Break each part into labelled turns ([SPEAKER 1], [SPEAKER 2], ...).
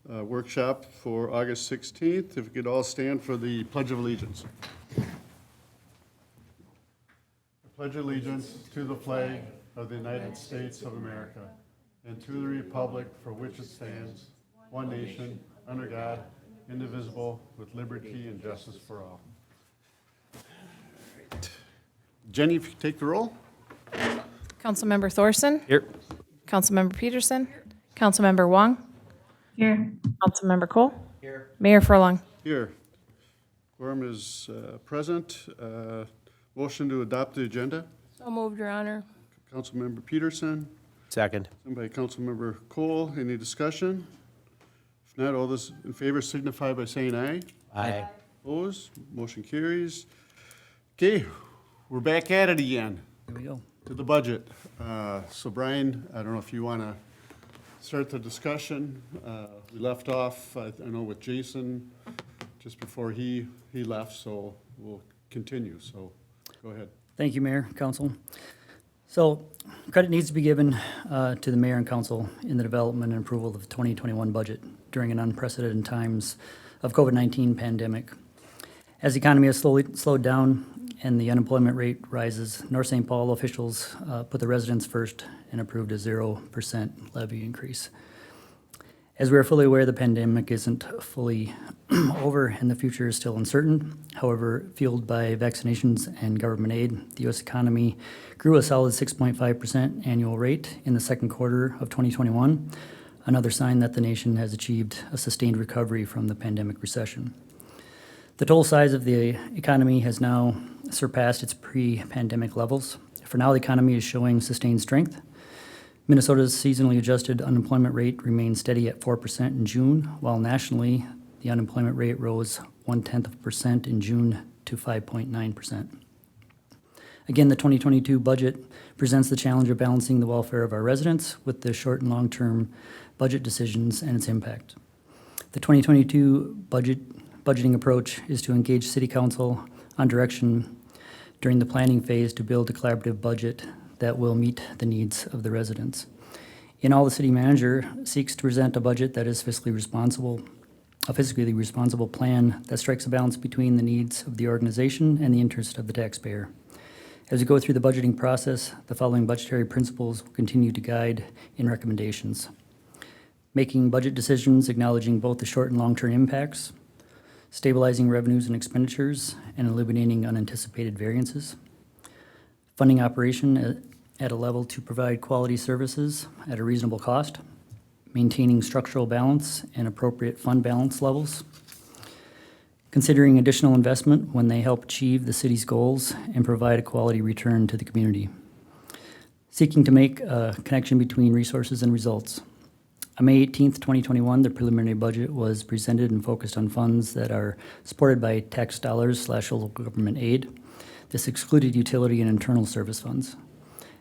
[SPEAKER 1] workshop for August 16th. If we could all stand for the Pledge of Allegiance. I pledge allegiance to the flag of the United States of America and to the republic for which it stands, one nation, under God, indivisible, with liberty and justice for all. Jenny, if you take the roll.
[SPEAKER 2] Councilmember Thorson.
[SPEAKER 3] Here.
[SPEAKER 2] Councilmember Peterson. Councilmember Wong.
[SPEAKER 4] Here.
[SPEAKER 2] Councilmember Cole. Here. Mayor Furlong.
[SPEAKER 1] Here. Quorum is present. Motion to adopt the agenda.
[SPEAKER 2] So moved, Your Honor.
[SPEAKER 1] Councilmember Peterson,
[SPEAKER 3] Second.
[SPEAKER 1] second by Councilmember Cole. Any discussion? If not, all those in favor signify by saying aye.
[SPEAKER 3] Aye.
[SPEAKER 1] Opposed? Motion carries. Okay, we're back at it again.
[SPEAKER 5] Here we go.
[SPEAKER 1] To the budget. So Brian, I don't know if you want to start the discussion. We left off, I know with Jason, just before he left, so we'll continue. So go ahead.
[SPEAKER 5] Thank you, Mayor, Council. So credit needs to be given to the mayor and council in the development and approval of the 2021 budget during an unprecedented times of COVID-19 pandemic. As the economy has slowed down and the unemployment rate rises, North St. Paul officials put the residents first and approved a 0% levy increase. As we are fully aware, the pandemic isn't fully over and the future is still uncertain. However, fueled by vaccinations and government aid, the U.S. economy grew a solid 6.5% annual rate in the second quarter of 2021, another sign that the nation has achieved a sustained recovery from the pandemic recession. The total size of the economy has now surpassed its pre-pandemic levels. For now, the economy is showing sustained strength. Minnesota's seasonally adjusted unemployment rate remained steady at 4% in June, while nationally, the unemployment rate rose 0.1% in June to 5.9%. Again, the 2022 budget presents the challenge of balancing the welfare of our residents with the short and long-term budget decisions and its impact. The 2022 budgeting approach is to engage City Council on direction during the planning phase to build a collaborative budget that will meet the needs of the residents. In all, the city manager seeks to present a budget that is fiscally responsible, a fiscally responsible plan that strikes a balance between the needs of the organization and the interest of the taxpayer. As we go through the budgeting process, the following budgetary principles will continue to guide in recommendations. Making budget decisions acknowledging both the short and long-term impacts, stabilizing revenues and expenditures, and eliminating unanticipated variances. Funding operation at a level to provide quality services at a reasonable cost, maintaining structural balance and appropriate fund balance levels, considering additional investment when they help achieve the city's goals and provide a quality return to the community, seeking to make a connection between resources and results. On May 18th, 2021, the preliminary budget was presented and focused on funds that are supported by tax dollars / local government aid. This excluded utility and internal service funds.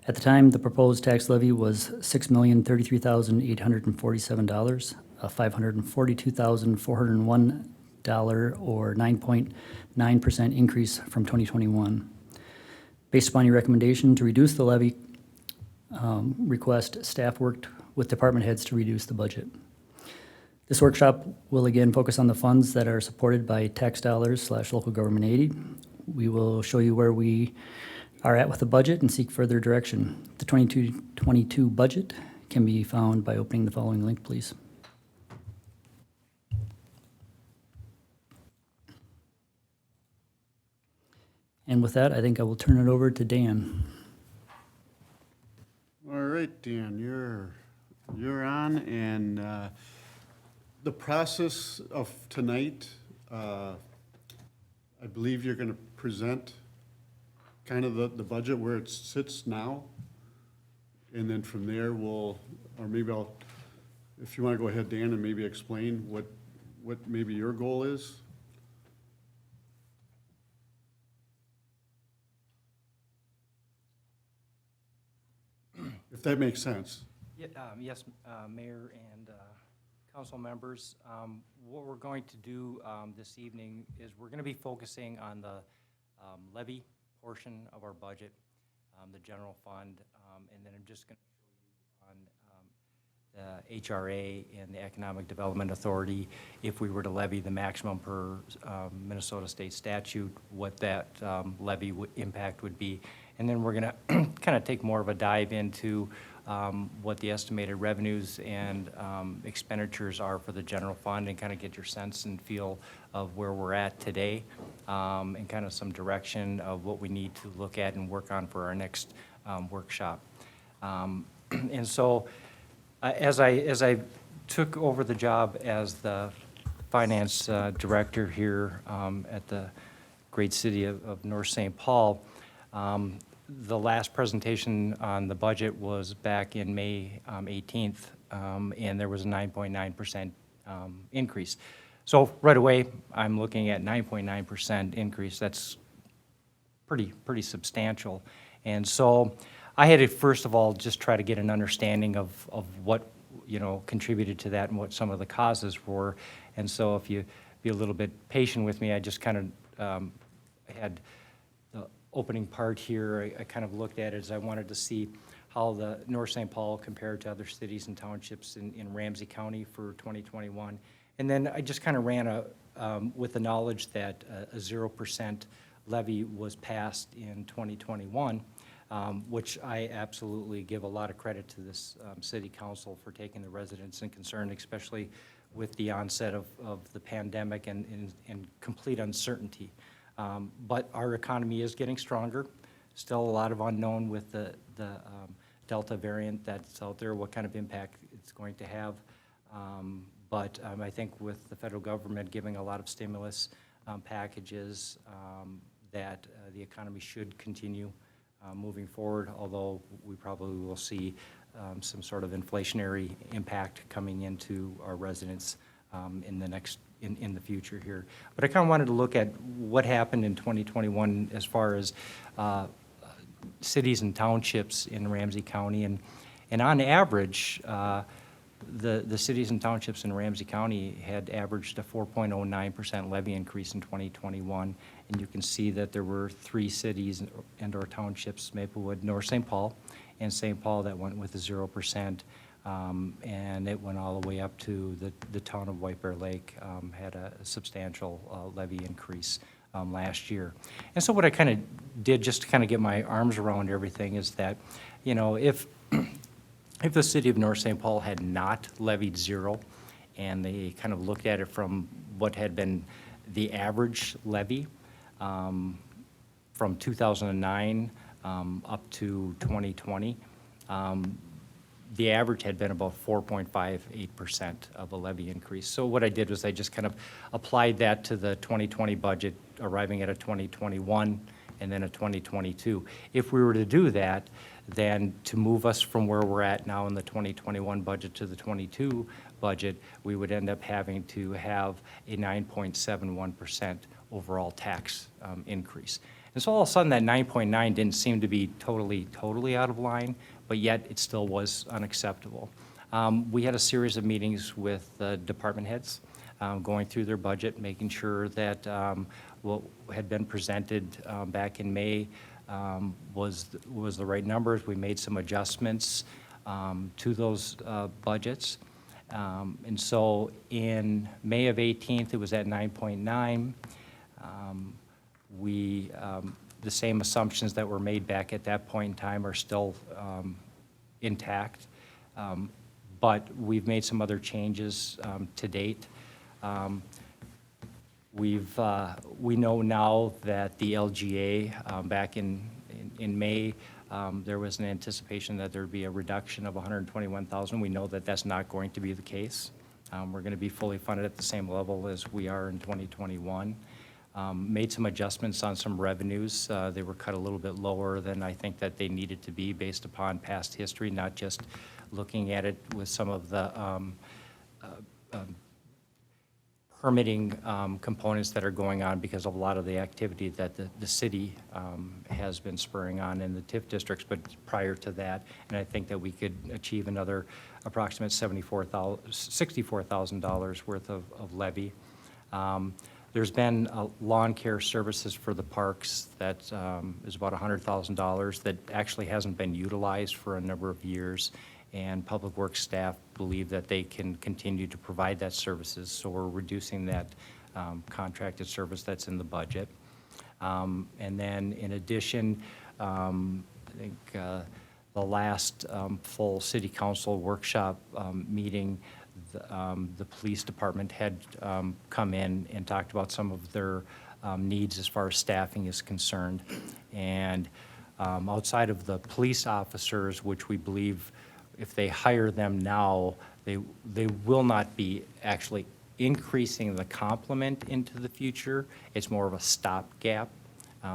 [SPEAKER 5] At the time, the proposed tax levy was $6,033,847, a $542,401 or 9.9% increase from 2021. Based upon your recommendation to reduce the levy request, staff worked with department heads to reduce the budget. This workshop will again focus on the funds that are supported by tax dollars / local government aid. We will show you where we are at with the budget and seek further direction. The 2022 budget can be found by opening the following link, please. And with that, I think I will turn it over to Dan.
[SPEAKER 1] All right, Dan, you're on, and the process of tonight, I believe you're going to present kind of the budget where it sits now, and then from there or maybe if you want to go ahead, Dan, and maybe explain what maybe your goal is. If that makes sense.
[SPEAKER 6] Yeah, yes, Mayor and council members. What we're going to do this evening is we're going to be focusing on the levy portion of our budget, the general fund, and then I'm just going to show you on the HRA and the Economic Development Authority, if we were to levy the maximum per Minnesota state statute, what that levy impact would be. And then we're going to kind of take more of a dive into what the estimated revenues and expenditures are for the general fund, and kind of get your sense and feel of where we're at today, and kind of some direction of what we need to look at and work on for our next workshop. And so as I took over the job as the finance director here at the great city of North St. Paul, the last presentation on the budget was back in May 18th, and there was a 9.9% increase. So right away, I'm looking at 9.9% increase. That's pretty substantial. And so I had to, first of all, just try to get an understanding of what, contributed to that and what some of the causes were. And so if you be a little bit patient with me, I just kind of had the opening part here. I kind of looked at it as I wanted to see how the North St. Paul compared to other cities and townships in Ramsey County for 2021. And then I just kind of ran with the knowledge that a 0% levy was passed in 2021, which I absolutely give a lot of credit to this city council for taking the residents in concern, especially with the onset of the pandemic and complete uncertainty. But our economy is getting stronger. Still a lot of unknown with the Delta variant that's out there, what kind of impact it's going to have. But I think with the federal government giving a lot of stimulus packages, that the economy should continue moving forward, although we probably will see some sort of inflationary impact coming into our residents in the future here. But I kind of wanted to look at what happened in 2021 as far as cities and townships in Ramsey County, and on average, the cities and townships in Ramsey County had averaged a 4.09% levy increase in 2021, and you can see that there were 3 cities and/or townships, Maplewood, North St. Paul, and St. Paul, that went with a 0%, and it went all the way up to the town of White Bear Lake had a substantial levy increase last year. And so what I kind of did, just to kind of get my arms around everything, is that, if the city of North St. Paul had not levied 0, and they kind of looked at it from what had been the average levy from 2009 up to 2020, the average had been about 4.58% of a levy increase. So what I did was I just kind of applied that to the 2020 budget, arriving at a 2021 and then a 2022. If we were to do that, then to move us from where we're at now in the 2021 budget to the 22 budget, we would end up having to have a 9.71% overall tax increase. And so all of a sudden, that 9.9 didn't seem to be totally out of line, but yet it still was unacceptable. We had a series of meetings with the department heads, going through their budget, making sure that what had been presented back in May was the right numbers. We made some adjustments to those budgets. And so in May of 18th, it was at 9.9. The same assumptions that were made back at that point in time are still intact, but we've made some other changes to date. We know now that the LGA, back in May, there was an anticipation that there'd be a reduction of $121,000. We know that that's not going to be the case. We're going to be fully funded at the same level as we are in 2021. Made some adjustments on some revenues. They were cut a little bit lower than I think that they needed to be based upon past history, not just looking at it with some of the permitting components that are going on because of a lot of the activity that the city has been spurring on in the TIF districts, but prior to that, and I think that we could achieve another approximate $64,000 worth of levy. There's been lawn care services for the parks that is about $100,000 that actually hasn't been utilized for a number of years. and Public Works staff believe that they can continue to provide that services, so we're reducing that contracted service that's in the budget. And then in addition, I think the last full city council workshop meeting, the police department had come in and talked about some of their needs as far as staffing is concerned. And outside of the police officers, which we believe if they hire them now, they will not be actually increasing the complement into the future. It's more of a stopgap.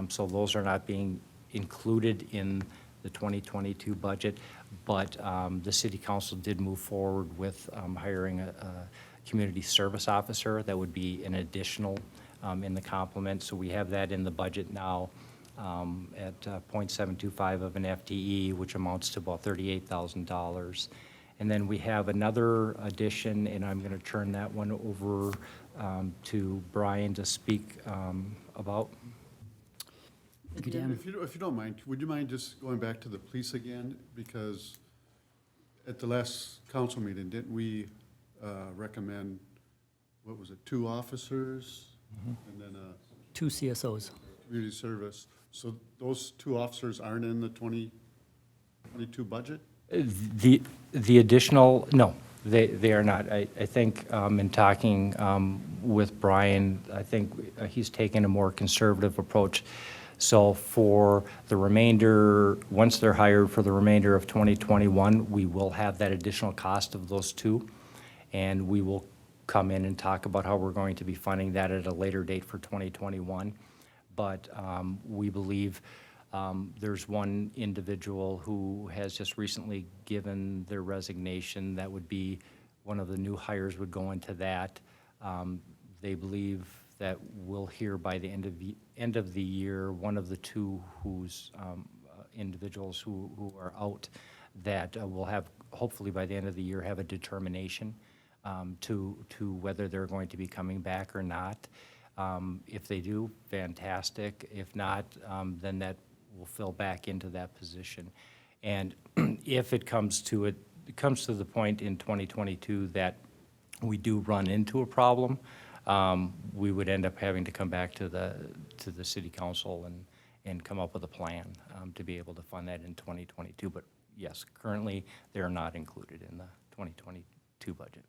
[SPEAKER 6] So those are not being included in the 2022 budget, but the city council did move forward with hiring a community service officer. That would be an additional in the complement. So we have that in the budget now at 0.725 of an FTE, which amounts to about $38,000. And then we have another addition, and I'm going to turn that one over to Brian to speak about.
[SPEAKER 5] Thank you, Dan.
[SPEAKER 1] If you don't mind, would you mind just going back to the police again? Because at the last council meeting, didn't we recommend, what was it, 2 officers? And then a
[SPEAKER 5] 2 CSOs.
[SPEAKER 1] community service. So those 2 officers aren't in the 2022 budget?
[SPEAKER 6] The additional, no, they are not. I think in talking with Brian, I think he's taken a more conservative approach. So for the remainder, once they're hired for the remainder of 2021, we will have that additional cost of those 2. And we will come in and talk about how we're going to be funding that at a later date for 2021. But we believe there's one individual who has just recently given their resignation. That would be one of the new hires would go into that. They believe that we'll hear by the end of the year, one of the 2 whose individuals who are out, that will have, hopefully by the end of the year, have a determination to whether they're going to be coming back or not. If they do, fantastic. If not, then that will fill back into that position. And if it comes to the point in 2022 that we do run into a problem, we would end up having to come back to the city council and come up with a plan to be able to fund that in 2022. But yes, currently they're not included in the 2022 budget.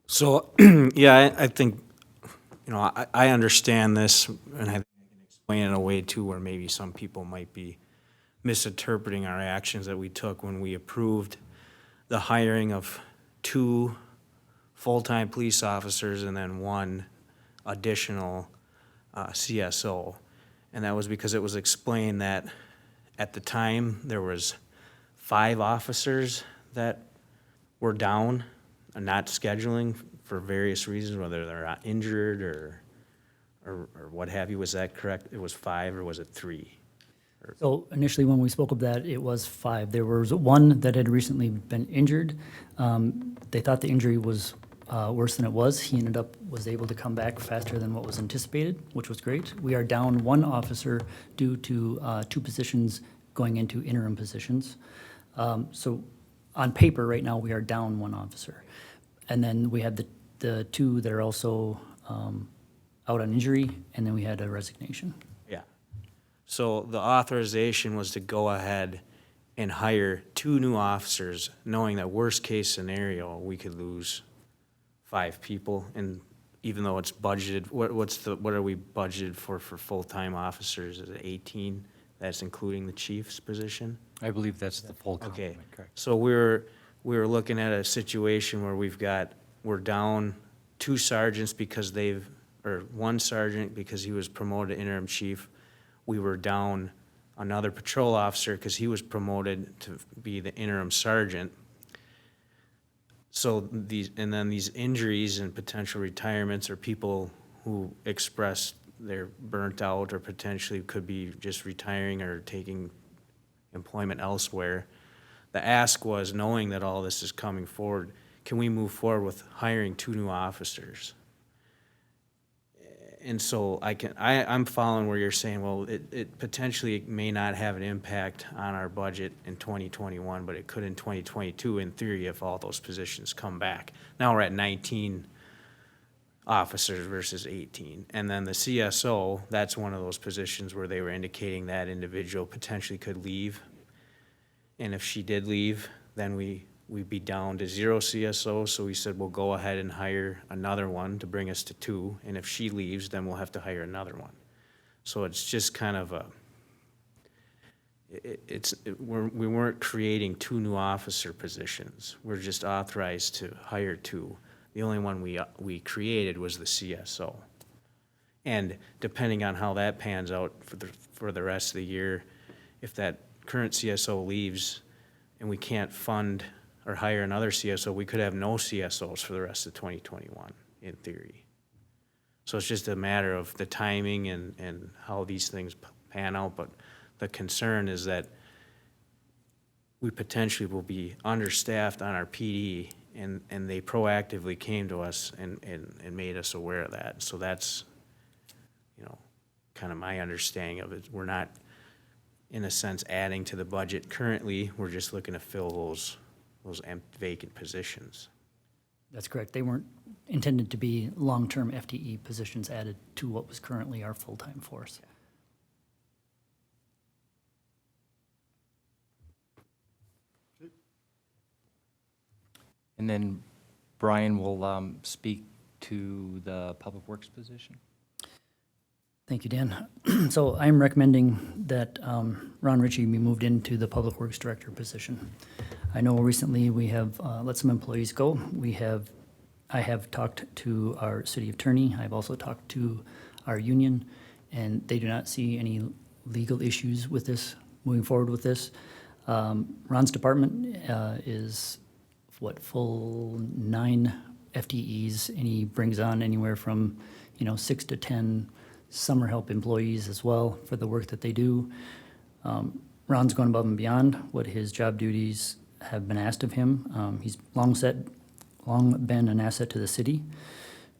[SPEAKER 3] So, yeah, I think, I understand this, and I can explain it in a way too where maybe some people might be misinterpreting our actions that we took when we approved the hiring of 2 full-time police officers and then 1 additional CSO. And that was because it was explained that at the time there was 5 officers that were down and not scheduling for various reasons, whether they're not injured or what have you. Was that correct? It was 5 or was it 3?
[SPEAKER 5] So initially, when we spoke of that, it was 5. There was 1 that had recently been injured. They thought the injury was worse than it was. He was able to come back faster than what was anticipated, which was great. We are down 1 officer due to 2 positions going into interim positions. So on paper, right now, we are down 1 officer. And then we had the 2 that are also out on injury, and then we had a resignation.
[SPEAKER 3] Yeah. So the authorization was to go ahead and hire 2 new officers, knowing that worst case scenario, we could lose 5 people. And even though it's budgeted, what are we budgeted for full-time officers? Is it 18? That's including the chief's position?
[SPEAKER 6] I believe that's the full
[SPEAKER 3] Okay,
[SPEAKER 6] complement, correct?
[SPEAKER 3] so we're looking at a situation where we're down 2 sergeants because or 1 sergeant because he was promoted to interim chief. We were down another patrol officer because he was promoted to be the interim sergeant. So these injuries and potential retirements or people who express they're burnt out or potentially could be just retiring or taking employment elsewhere. The ask was, knowing that all this is coming forward, can we move forward with hiring 2 new officers? And so I'm following where you're saying, well, it potentially may not have an impact on our budget in 2021, but it could in 2022 in theory if all those positions come back. Now we're at 19 officers versus 18. And then the CSO, that's one of those positions where they were indicating that individual potentially could leave. And if she did leave, then we'd be down to 0 CSO, so we said we'll go ahead and hire another one to bring us to 2, and if she leaves, then we'll have to hire another one. So it's just kind of we weren't creating 2 new officer positions. We're just authorized to hire 2. The only one we created was the CSO. And depending on how that pans out for the rest of the year, if that current CSO leaves and we can't fund or hire another CSO, we could have no CSOs for the rest of 2021, in theory. So it's just a matter of the timing and how these things pan out, but the concern is that we potentially will be understaffed on our PD, and they proactively came to us and made us aware of that. So that's, kind of my understanding of it. We're not, in a sense, adding to the budget currently. We're just looking to fill those vacant positions.
[SPEAKER 5] That's correct. They weren't intended to be long-term FTE positions added to what was currently our full-time force.
[SPEAKER 6] And then Brian will speak to the Public Works position.
[SPEAKER 5] Thank you, Dan. So I'm recommending that Ron Ritchie be moved into the Public Works Director position. I know recently we have let some employees go. I have talked to our city attorney. I've also talked to our union, and they do not see any legal issues with this, moving forward with this. Ron's department is, full 9 FTEs, and he brings on anywhere from, 6 to 10 summer help employees as well for the work that they do. Ron's going above and beyond what his job duties have been asked of him. He's long been an asset to the city.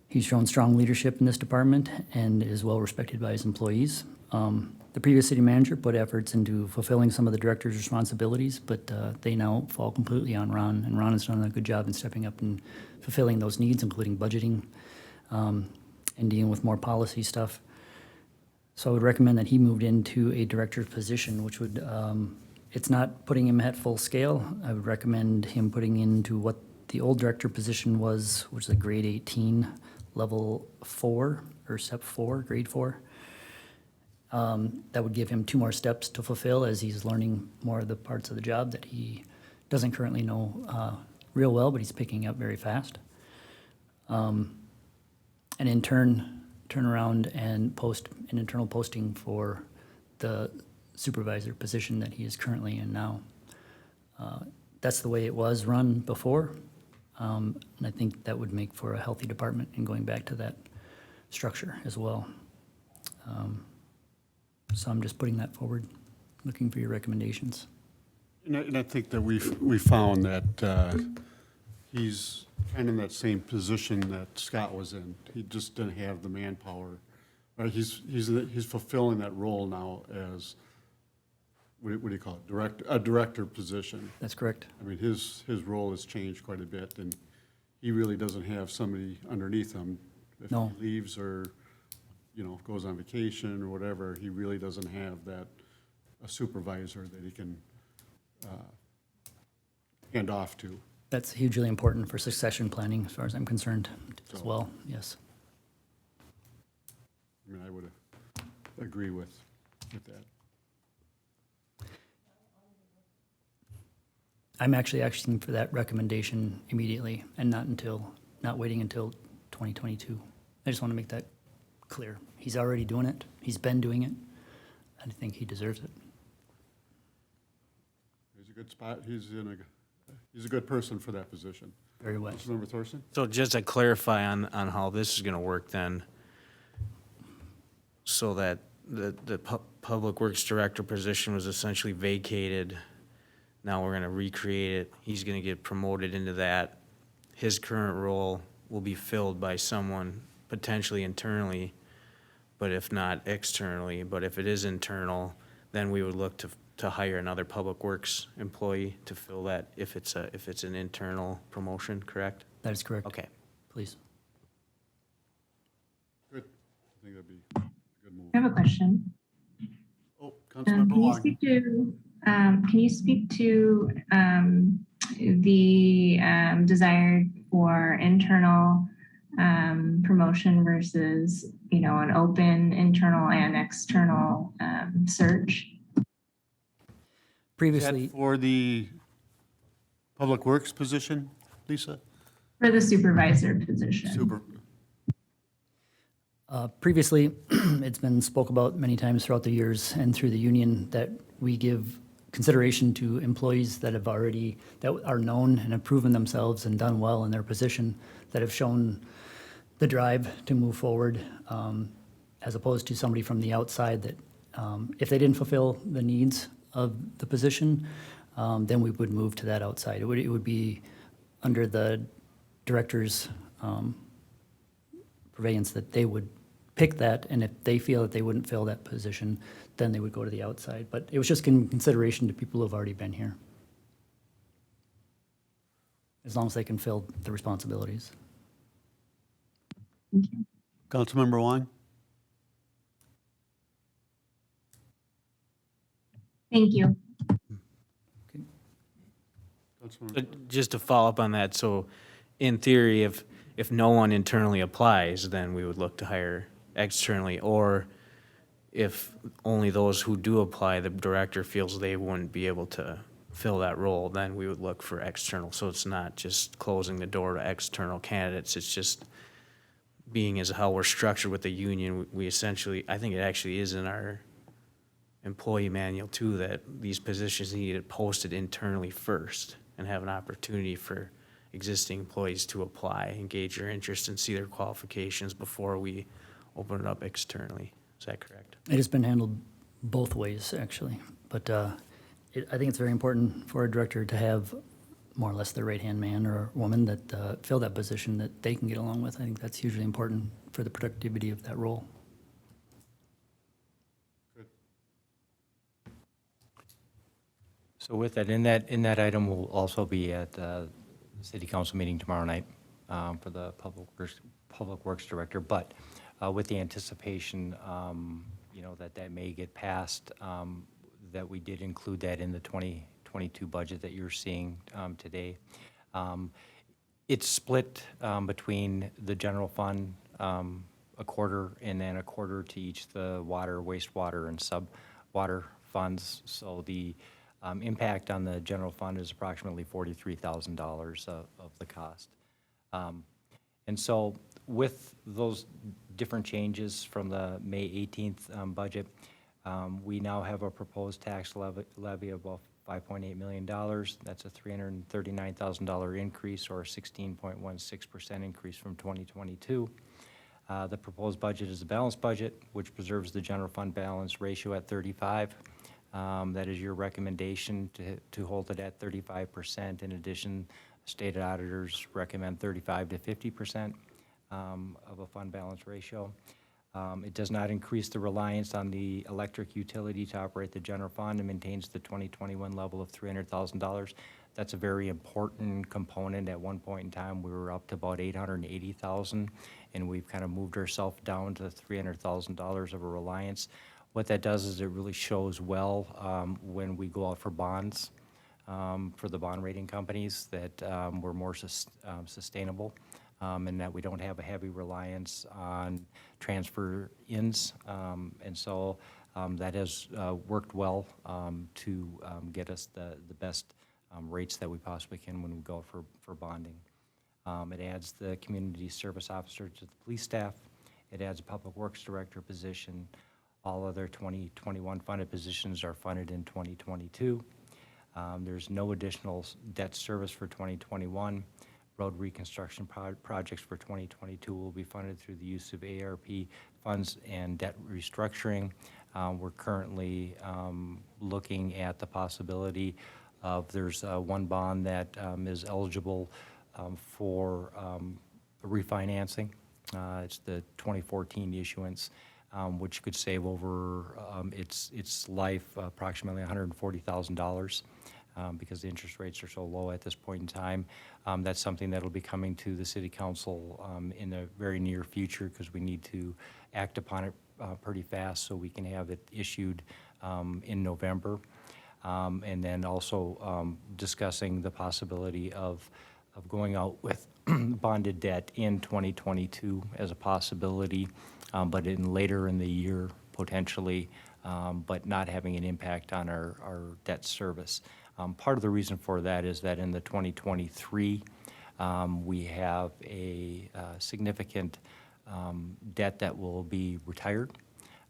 [SPEAKER 5] He's shown strong leadership in this department and is well respected by his employees. The previous city manager put efforts into fulfilling some of the director's responsibilities, but they now fall completely on Ron, and Ron has done a good job in stepping up and fulfilling those needs, including budgeting and dealing with more policy stuff. So I would recommend that he moved into a director's position, which would, it's not putting him at full scale. I would recommend him putting into what the old director position was, which is a grade 18, level 4, or step 4, grade 4. That would give him 2 more steps to fulfill as he's learning more of the parts of the job that he doesn't currently know real well, but he's picking up very fast. And in turn around and post an internal posting for the supervisor position that he is currently in now. That's the way it was run before, and I think that would make for a healthy department in going back to that structure as well. So I'm just putting that forward, looking for your recommendations.
[SPEAKER 1] And I think that we found that he's kind of in that same position that Scott was in. He just didn't have the manpower. He's fulfilling that role now as, what do you call it, a director position.
[SPEAKER 5] That's correct.
[SPEAKER 1] I mean, his role has changed quite a bit, and he really doesn't have somebody underneath him. If
[SPEAKER 5] No.
[SPEAKER 1] he leaves or, goes on vacation or whatever, he really doesn't have a supervisor that he can hand off to.
[SPEAKER 5] That's hugely important for succession planning, as far as I'm concerned, as well, yes.
[SPEAKER 1] I mean, I would agree with that.
[SPEAKER 5] I'm actually asking for that recommendation immediately and not waiting until 2022. I just want to make that clear. He's already doing it. He's been doing it. And I think he deserves it.
[SPEAKER 1] He's a good spot, he's a good person for that position.
[SPEAKER 5] Very well.
[SPEAKER 1] Councilmember Thorson?
[SPEAKER 3] So just to clarify on how this is gonna work then, so that the Public Works Director position was essentially vacated. Now we're gonna recreate it. He's gonna get promoted into that. His current role will be filled by someone potentially internally but if not externally. But if it is internal, then we would look to hire another Public Works employee to fill that if it's an internal promotion, correct?
[SPEAKER 5] That is correct.
[SPEAKER 3] Okay.
[SPEAKER 5] Please.
[SPEAKER 1] Good. I think that'd be a good move.
[SPEAKER 4] I have a question.
[SPEAKER 1] Oh, Councilmember
[SPEAKER 4] Can you
[SPEAKER 1] Wong.
[SPEAKER 4] speak to the desire for internal promotion versus, an open internal and external search?
[SPEAKER 1] Is
[SPEAKER 5] Previously,
[SPEAKER 1] that for the Public Works position, Lisa?
[SPEAKER 4] For the supervisor position?
[SPEAKER 1] Super.
[SPEAKER 5] Previously, it's been spoke about many times throughout the years and through the union that we give consideration to employees that are known and have proven themselves and done well in their position, that have shown the drive to move forward, as opposed to somebody from the outside that, if they didn't fulfill the needs of the position, then we would move to that outside. It would be under the director's purveyance that they would pick that, and if they feel that they wouldn't fill that position, then they would go to the outside. But it was just in consideration to people who have already been here, as long as they can fill the responsibilities.
[SPEAKER 4] Thank you.
[SPEAKER 1] Councilmember Wong?
[SPEAKER 4] Thank you.
[SPEAKER 1] Councilmember-
[SPEAKER 3] Just to follow up on that, so in theory, if no one internally applies, then we would look to hire externally, or if only those who do apply, the director feels they wouldn't be able to fill that role, then we would look for external. So it's not just closing the door to external candidates, it's just being as how we're structured with the union, we essentially, I think it actually is in our employee manual too, that these positions need to posted internally first and have an opportunity for existing employees to apply, engage their interest, and see their qualifications before we open it up externally. Is that correct?
[SPEAKER 5] It has been handled both ways, actually. But I think it's very important for a director to have more or less their right-hand man or woman that fill that position that they can get along with. I think that's hugely important for the productivity of that role.
[SPEAKER 6] So with that, in that item, we'll also be at the city council meeting tomorrow night for the Public Works Director, but with the anticipation, that may get passed, that we did include that in the 2022 budget that you're seeing today. It's split between the general fund, a quarter, and then a quarter to each the water, wastewater, and sub-water funds. So the impact on the general fund is approximately $43,000 of the cost. And so with those different changes from the May 18th budget, we now have a proposed tax levy of about $5.8 million. That's a $339,000 increase, or a 16.16% increase from 2022. The proposed budget is a balanced budget, which preserves the general fund balance ratio at 35. That is your recommendation to hold it at 35%. In addition, state auditors recommend 35 to 50% of a fund balance ratio. It does not increase the reliance on the electric utility to operate the general fund and maintains the 2021 level of $300,000. That's a very important component. At one point in time, we were up to about $880,000, and we've kind of moved ourselves down to $300,000 of a reliance. What that does is it really shows well when we go out for bonds for the bond rating companies that we're more sustainable and that we don't have a heavy reliance on transfer ins. And so that has worked well to get us the best rates that we possibly can when we go for bonding. It adds the community service officer to the police staff. It adds a public works director position. All other 2021 funded positions are funded in 2022. There's no additional debt service for 2021. Road reconstruction projects for 2022 will be funded through the use of ARP funds and debt restructuring. We're currently looking at the possibility of, there's one bond that is eligible for refinancing. It's the 2014 issuance. which could save over its life approximately $140,000 because the interest rates are so low at this point in time. That's something that'll be coming to the city council in the very near future because we need to act upon it pretty fast so we can have it issued in November. And then also discussing the possibility of going out with bonded debt in 2022 as a possibility, but later in the year potentially, but not having an impact on our debt service. Part of the reason for that is that in the 2023, we have a significant debt that will be retired.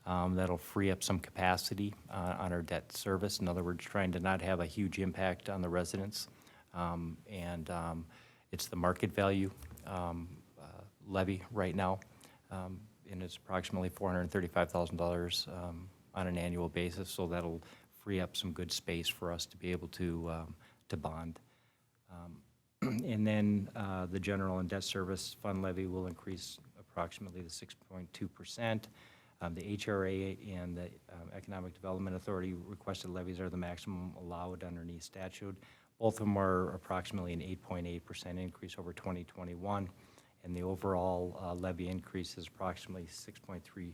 [SPEAKER 6] That'll free up some capacity on our debt service. In other words, trying to not have a huge impact on the residents. It's the market value levy right now, and it's approximately $435,000 on an annual basis, so that'll free up some good space for us to be able to bond. And then the general and debt service fund levy will increase approximately to 6.2%. The HRA and the Economic Development Authority requested levies are the maximum allowed underneath statute. Both of them are approximately an 8.8% increase over 2021, and the overall levy increase is approximately 6.3%.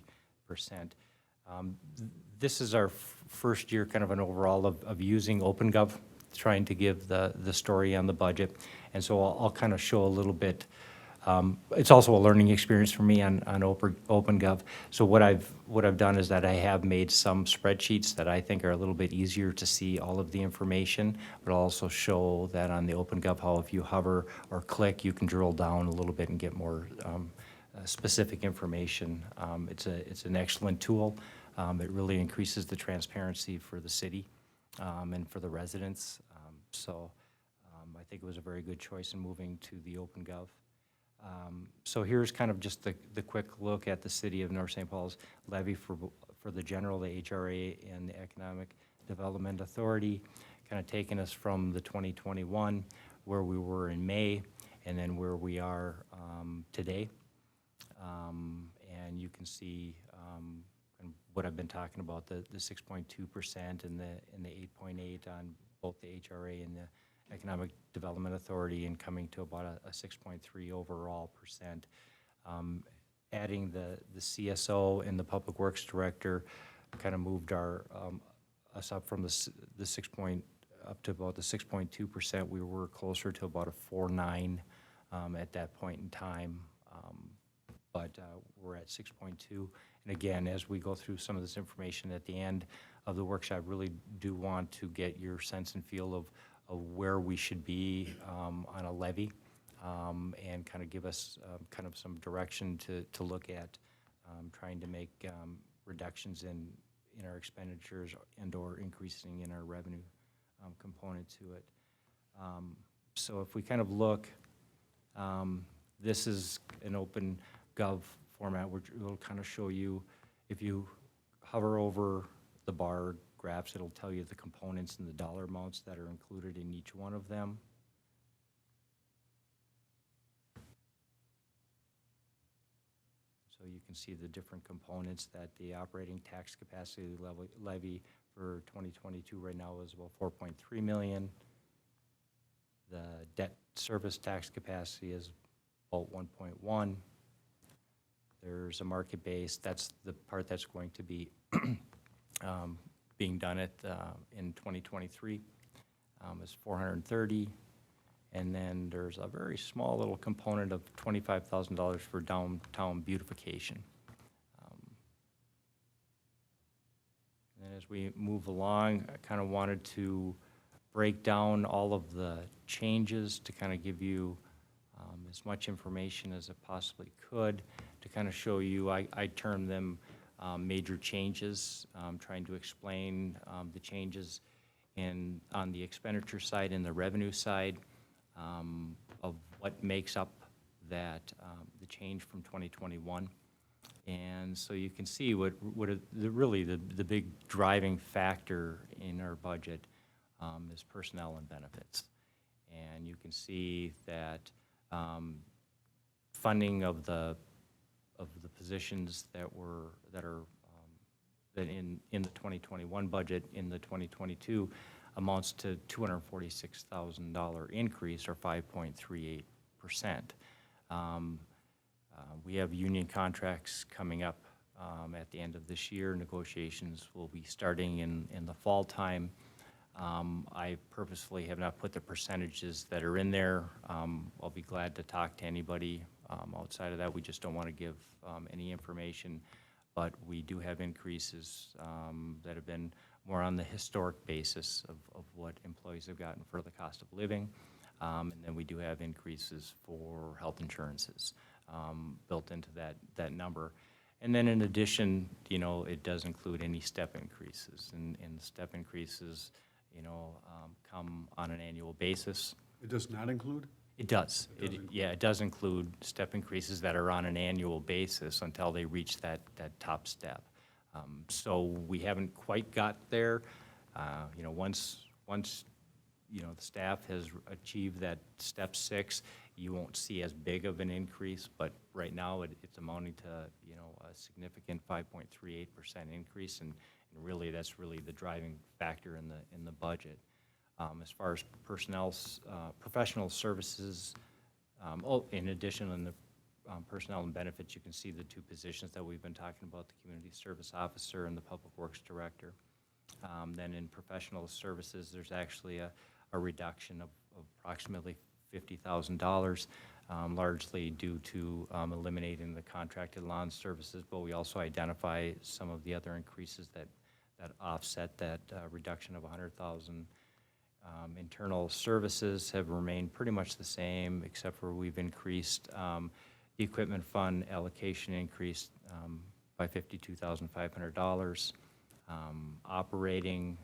[SPEAKER 6] This is our first year kind of an overall of using OpenGov, trying to give the story on the budget. And so I'll kind of show a little bit. It's also a learning experience for me on OpenGov. So what I've done is that I have made some spreadsheets that I think are a little bit easier to see all of the information, but I'll also show that on the OpenGov how if you hover or click, you can drill down a little bit and get more specific information. It's an excellent tool. It really increases the transparency for the city and for the residents. So I think it was a very good choice in moving to the OpenGov. So here's kind of just the quick look at the City of North St. Paul's levy for the general, the HRA, and the Economic Development Authority, kind of taking us from the 2021, where we were in May, and then where we are today. And you can see what I've been talking about, the 6.2% and the 8.8 on both the HRA and the Economic Development Authority, and coming to about a 6.3 overall percent. Adding the CSO and the Public Works Director kind of moved us up from the 6 point up to about the 6.2%. We were closer to about a 4.9 at that point in time, but we're at 6.2. And again, as we go through some of this information at the end of the workshop, really do want to get your sense and feel of where we should be on a levy, and kind of give us kind of some direction to look at trying to make reductions in our expenditures and or increasing in our revenue component to it. So if we kind of look, this is an OpenGov format, which will kind of show you, if you hover over the bar graphs, it'll tell you the components and the dollar amounts that are included in each one of them. So you can see the different components that the operating tax capacity levy for 2022 right now is about 4.3 million. The debt service tax capacity is about 1.1. There's a market base. That's the part that's going to be being done in 2023 is 430, and then there's a very small little component of $25,000 for downtown beautification. And as we move along, I kind of wanted to break down all of the changes to kind of give you as much information as it possibly could to kind of show you. I term them major changes, trying to explain the changes on the expenditure side and the revenue side of what makes up that the change from 2021. And so you can see really the big driving factor in our budget is personnel and benefits. And you can see that funding of the of the positions that are that in the 2021 budget, in the 2022, amounts to $246,000 increase, or 5.38%. We have union contracts coming up at the end of this year. Negotiations will be starting in the fall time. I purposefully have not put the percentages that are in there. I'll be glad to talk to anybody outside of that. We just don't want to give any information. But we do have increases that have been more on the historic basis of what employees have gotten for the cost of living. And then we do have increases for health insurances built into that number. And then in addition, you know, it does include any step increases. And the step increases, you know, come on an annual basis.
[SPEAKER 1] It does not include?
[SPEAKER 6] It does. Yeah, it does include step increases that are on an annual basis until they reach that top step. So we haven't quite got there. You know, once you know the staff has achieved that step 6, you won't see as big of an increase. But right now, it's amounting to, you know, a significant 5.38% increase, and really that's really the driving factor in the budget. As far as professional services, in addition, in the personnel and benefits, you can see the 2 positions that we've been talking about, the community service officer and the public works director. Then in professional services, there's actually a reduction of approximately $50,000, largely due to eliminating the contracted lawn services, but we also identify some of the other increases that offset that reduction of $100,000. Internal services have remained pretty much the same, except for we've increased the equipment fund allocation increased by $52,500. Operating,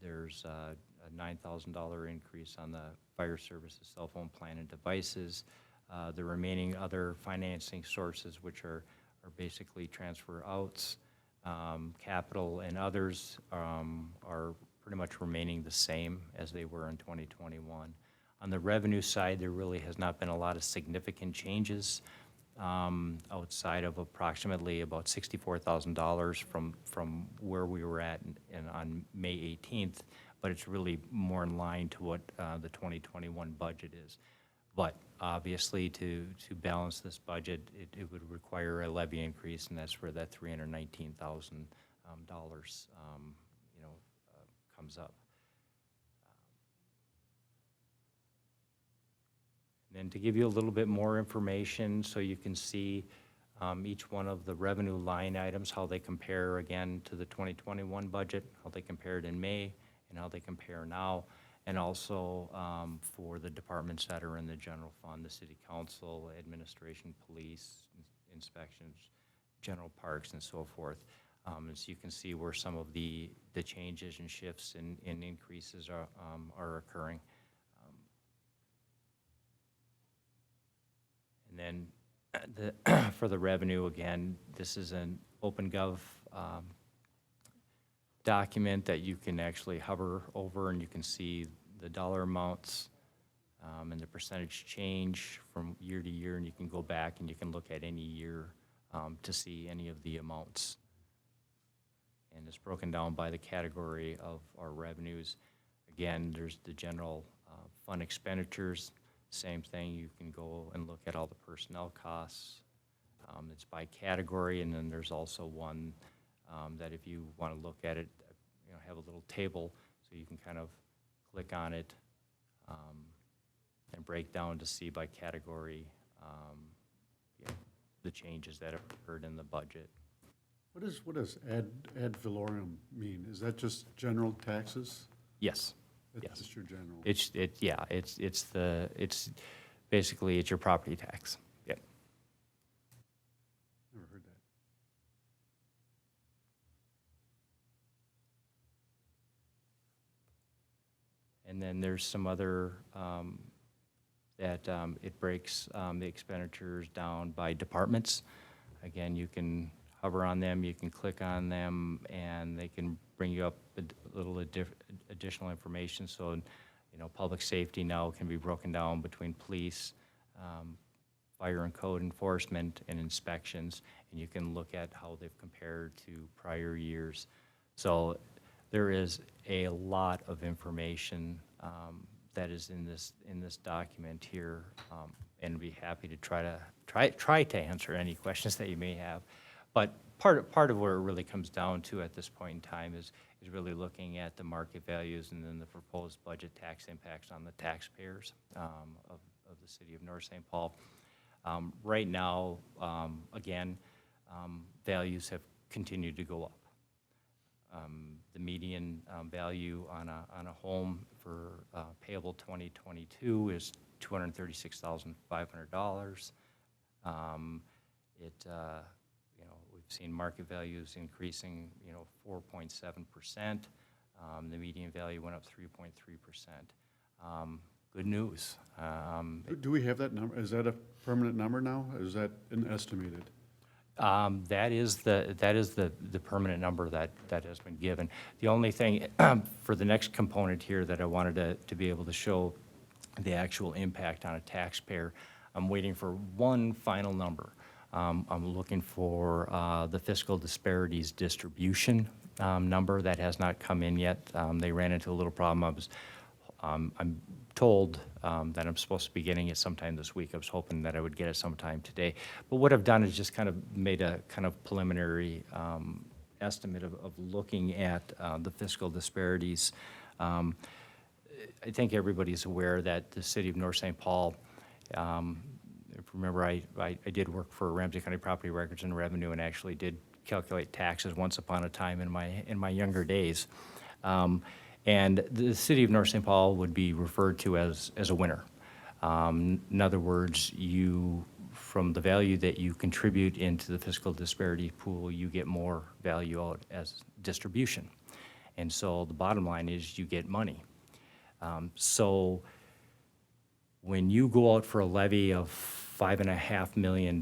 [SPEAKER 6] there's a $9,000 increase on the fire services, cell phone plan and devices. The remaining other financing sources, which are basically transfer outs, capital and others, are pretty much remaining the same as they were in 2021. On the revenue side, there really has not been a lot of significant changes outside of approximately about $64,000 from where we were at on May 18th, but it's really more in line to what the 2021 budget is. But obviously, to balance this budget, it would require a levy increase, and that's where that $319,000 comes up. And then to give you a little bit more information, so you can see each one of the revenue line items, how they compare again to the 2021 budget, how they compared in May, and how they compare now, and also for the departments that are in the general fund, the city council, administration, police, inspections, general parks, and so forth. As you can see where some of the changes and shifts and increases are occurring. And then for the revenue, again, this is an OpenGov document that you can actually hover over, and you can see the dollar amounts and the percentage change from year to year, and you can go back and you can look at any year to see any of the amounts. And it's broken down by the category of our revenues. Again, there's the general fund expenditures. Same thing, you can go and look at all the personnel costs. It's by category, and then there's also one that if you want to look at it, you know, have a little table so you can kind of click on it and break down to see by category you know, the changes that have occurred in the budget.
[SPEAKER 1] What does ad valorem mean? Is that just general taxes?
[SPEAKER 6] Yes.
[SPEAKER 1] That's
[SPEAKER 6] Yes.
[SPEAKER 1] just your general?
[SPEAKER 6] It's basically your property tax. Yep.
[SPEAKER 1] Never heard that.
[SPEAKER 6] And then there's some other that it breaks the expenditures down by departments. Again, you can hover on them, you can click on them, and they can bring you up a little additional information. So, you know, public safety now can be broken down between police, fire and code enforcement and inspections, and you can look at how they've compared to prior years. So there is a lot of information that is in this document here, and I'd be happy to try to answer any questions that you may have. But part of where it really comes down to at this point in time is really looking at the market values and then the proposed budget tax impacts on the taxpayers of the city of North St. Paul. Right now, again, values have continued to go up. The median value on a home for payable 2022 is $236,500. We've seen market values increasing, 4.7%. The median value went up 3.3%. Good news.
[SPEAKER 1] Do we have that number? Is that a permanent number now? Is that an estimated?
[SPEAKER 6] That is the permanent number that has been given. The only thing for the next component here that I wanted to be able to show the actual impact on a taxpayer, I'm waiting for one final number. I'm looking for the fiscal disparities distribution number that has not come in yet. They ran into a little problem. I'm told that I'm supposed to be getting it sometime this week. I was hoping that I would get it sometime today. But what I've done is just kind of made a kind of preliminary estimate of looking at the fiscal disparities. I think everybody's aware that the city of North St. Paul, remember I did work for Ramsey County Property Records and Revenue and actually did calculate taxes once upon a time in my younger days. And the city of North St. Paul would be referred to as a winner. In other words, from the value that you contribute into the fiscal disparity pool, you get more value out as distribution. And so the bottom line is you get money. So when you go out for a levy of $5.5 million,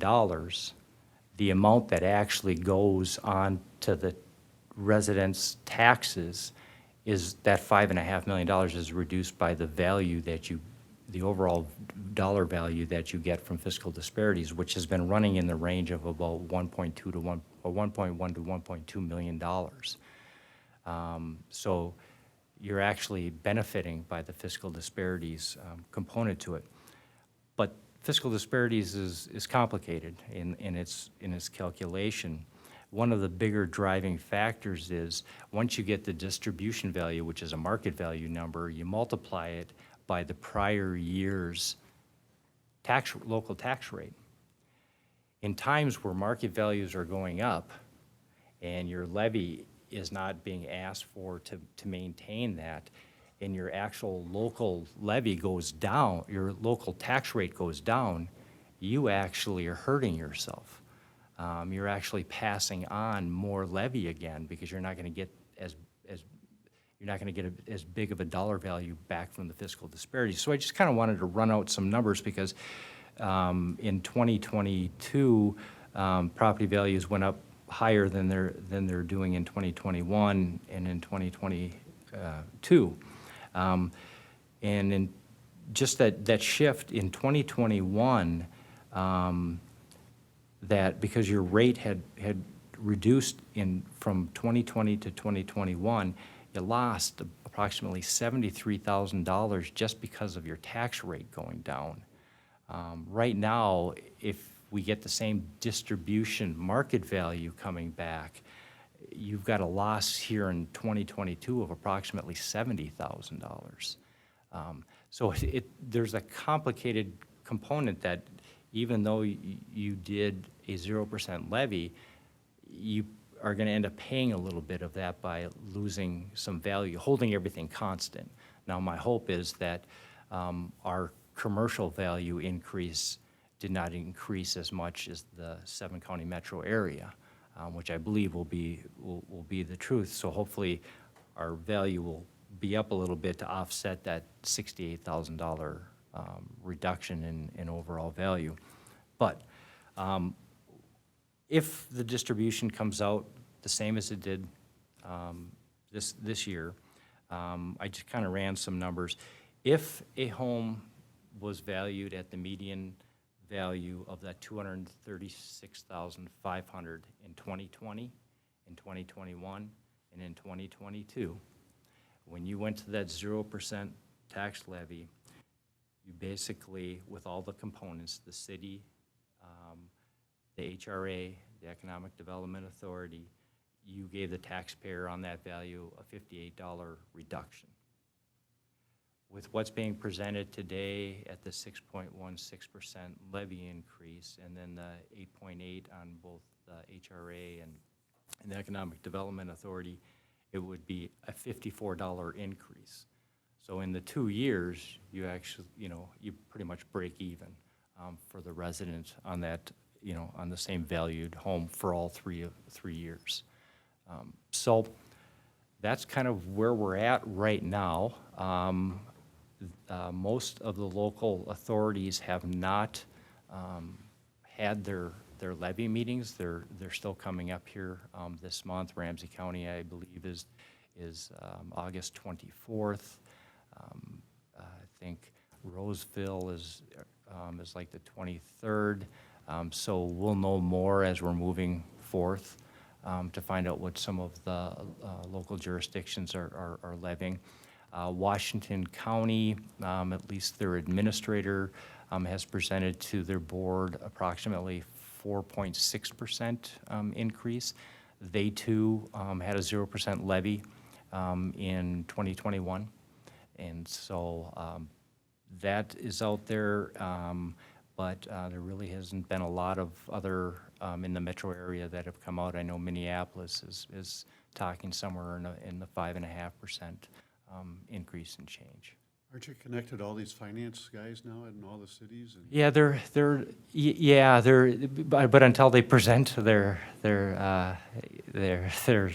[SPEAKER 6] the amount that actually goes on to the residents' taxes is that $5.5 million is reduced by the value that the overall dollar value that you get from fiscal disparities, which has been running in the range of about 1.1 to 1.2 million dollars. So you're actually benefiting by the fiscal disparities component to it. But fiscal disparities is complicated in its calculation. One of the bigger driving factors is once you get the distribution value, which is a market value number, you multiply it by the prior year's local tax rate. In times where market values are going up and your levy is not being asked for to maintain that, and your actual local levy goes down, your local tax rate goes down, you actually are hurting yourself. You're actually passing on more levy again because you're not going to get as big of a dollar value back from the fiscal disparity. So I just kind of wanted to run out some numbers because in 2022, property values went up higher than they're doing in 2021 and in 2022. And in just that shift in 2021, that because your rate had reduced from 2020 to 2021, you lost approximately $73,000 just because of your tax rate going down. Right now, if we get the same distribution market value coming back, you've got a loss here in 2022 of approximately $70,000. So there's a complicated component that even though you did a 0% levy, you are going to end up paying a little bit of that by losing some value, holding everything constant. Now, my hope is that our commercial value increase did not increase as much as the 7-county metro area, which I believe will be the truth. So hopefully our value will be up a little bit to offset that $68,000 reduction in overall value. But if the distribution comes out the same as it did this year, I just kind of ran some numbers. If a home was valued at the median value of that 236,500 in 2020, in 2021, and in 2022. When you went to that 0% tax levy, you basically, with all the components, the city, the HRA, the Economic Development Authority, you gave the taxpayer on that value a $58 reduction. With what's being presented today at the 6.16% levy increase, and then the 8.8 on both the HRA and the Economic Development Authority, it would be a $54 increase. So in the 2 years, you actually, you pretty much break even for the resident on that, on the same valued home for all 3 years. So that's kind of where we're at right now. Most of the local authorities have not had their levy meetings. They're still coming up here this month. Ramsey County, I believe, is August 24th. I think Roseville is like the 23rd. So we'll know more as we're moving forth to find out what some of the local jurisdictions are levying. Washington County, at least their administrator, has presented to their board approximately 4.6% increase. They too had a 0% levy in 2021. And so that is out there, but there really hasn't been a lot of other in the metro area that have come out. I know Minneapolis is talking somewhere in the 5.5% increase in change.
[SPEAKER 1] Aren't you connected to all these finance guys now in all the cities? And
[SPEAKER 6] Yeah, but until they present to their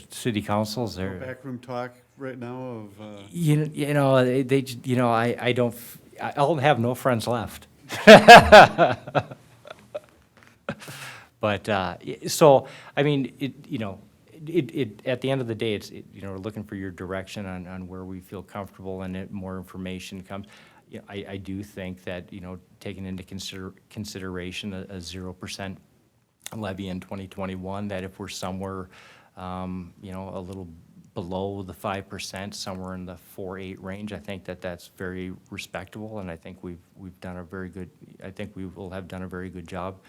[SPEAKER 6] city councils,
[SPEAKER 1] no
[SPEAKER 6] they're
[SPEAKER 1] backroom talk right now of,
[SPEAKER 6] I'll have no friends left. But so I mean, at the end of the day, we're looking for your direction on where we feel comfortable, and more information comes. I do think that taking into consideration a 0% levy in 2021, that if we're somewhere a little below the 5%, somewhere in the 4.8 range, I think that's very respectable, and I think we've done a very good. I think we will have done a very good job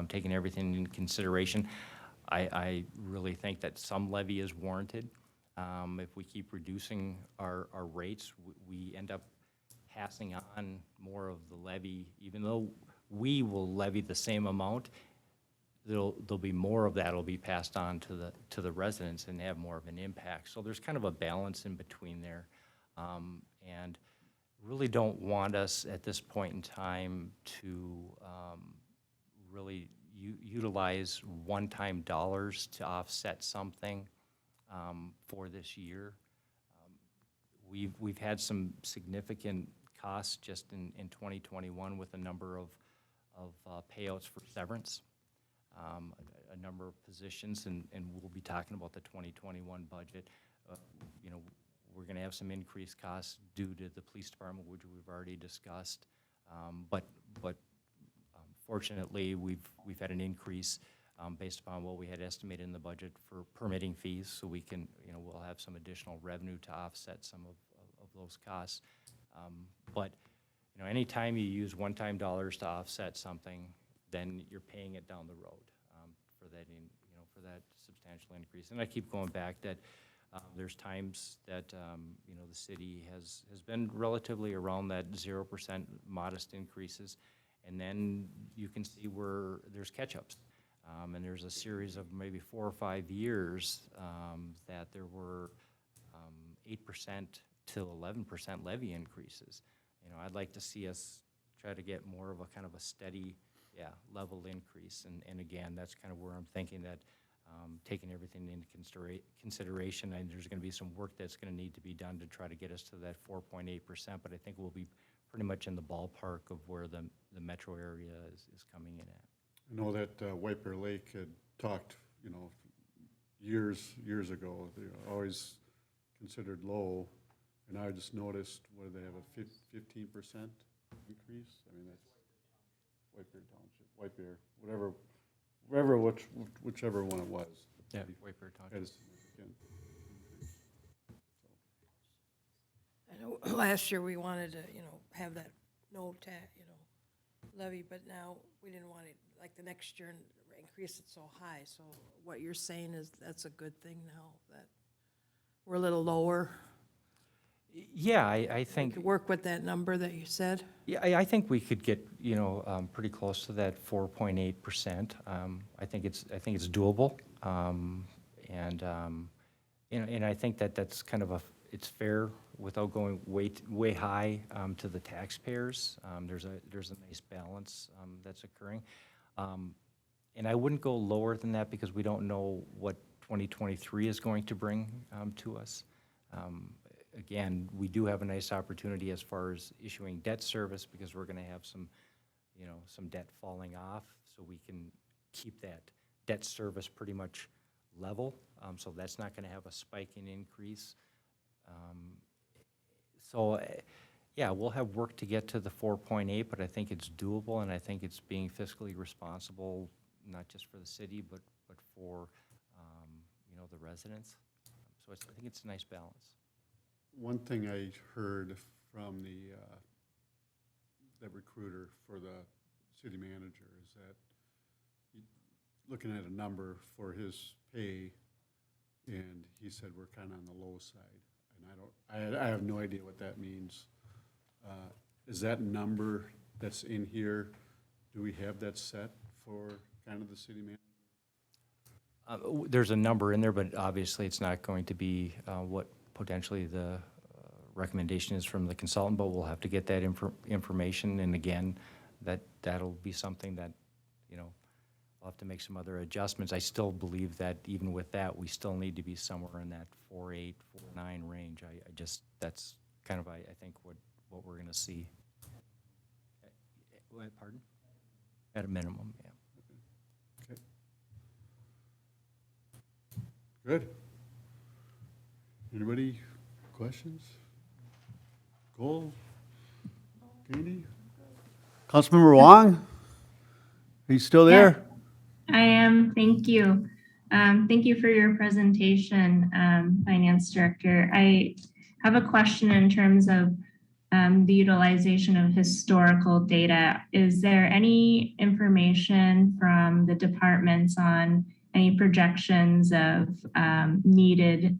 [SPEAKER 6] taking everything into consideration. I really think that some levy is warranted. If we keep reducing our rates, we end up passing on more of the levy, even though we will levy the same amount. There'll be more of that will be passed on to the residents and have more of an impact. So there's kind of a balance in between there, and really don't want us at this point in time to really utilize one-time dollars to offset something for this year. We've had some significant costs just in 2021 with a number of payouts for severance. A number of positions, and we'll be talking about the 2021 budget. We're going to have some increased costs due to the police department, which we've already discussed. But fortunately, we've had an increase based upon what we had estimated in the budget for permitting fees, so we can, we'll have some additional revenue to offset some of those costs. But anytime you use one-time dollars to offset something, then you're paying it down the road for that substantial increase. And I keep going back that there's times that the city has been relatively around that 0% modest increases, and then you can see where there's catch-ups. And there's a series of maybe 4 or 5 years that there were 8% to 11% levy increases. I'd like to see us try to get more of a kind of a steady, level increase. And again, that's kind of where I'm thinking that taking everything into consideration, and there's going to be some work that's going to need to be done to try to get us to that 4.8%. But I think we'll be pretty much in the ballpark of where the metro area is coming in at.
[SPEAKER 1] I know that Wiper Lake had talked, years ago, they're always considered low, and I just noticed, what do they have, a 15% increase? I mean, that's whichever one it was.
[SPEAKER 6] Yeah, White Bear Township.
[SPEAKER 1] Had a significant increase.
[SPEAKER 7] I know last year we wanted to, have that no tax, levy, but now we didn't want it, like the next year, and increase it so high. So what you're saying is that's a good thing now, that we're a little lower.
[SPEAKER 6] Yeah, I
[SPEAKER 7] We
[SPEAKER 6] think.
[SPEAKER 7] could work with that number that you said.
[SPEAKER 6] Yeah, I think we could get, pretty close to that 4.8%. I think it's doable. And I think that that's kind of it's fair without going way high to the taxpayers. There's a nice balance that's occurring. And I wouldn't go lower than that because we don't know what 2023 is going to bring to us. Again, we do have a nice opportunity as far as issuing debt service because we're going to have some debt falling off, so we can keep that debt service pretty much level. So that's not going to have a spike in increase. Yeah, we'll have work to get to the 4.8, but I think it's doable, and I think it's being fiscally responsible, not just for the city, but for the residents. So I think it's a nice balance.
[SPEAKER 1] One thing I heard from the recruiter for the city manager is that looking at a number for his pay, and he said we're kind of on the low side. And I have no idea what that means. Is that number that's in here, do we have that set for kind of the city manager?
[SPEAKER 6] There's a number in there, but obviously it's not going to be what potentially the recommendation is from the consultant, but we'll have to get that information. And again, that'll be something that, we'll have to make some other adjustments. I still believe that even with that, we still need to be somewhere in that 4.8, 4.9 range. That's kind of, I think, what we're going to see. Pardon? At a minimum, yeah.
[SPEAKER 1] Okay. Good. Anybody, questions? Cole? Katie? Councilmember Wong? Are you still there?
[SPEAKER 4] I am, thank you. Thank you for your presentation, Finance Director. I have a question in terms of the utilization of historical data. Is there any information from the departments on any projections of needed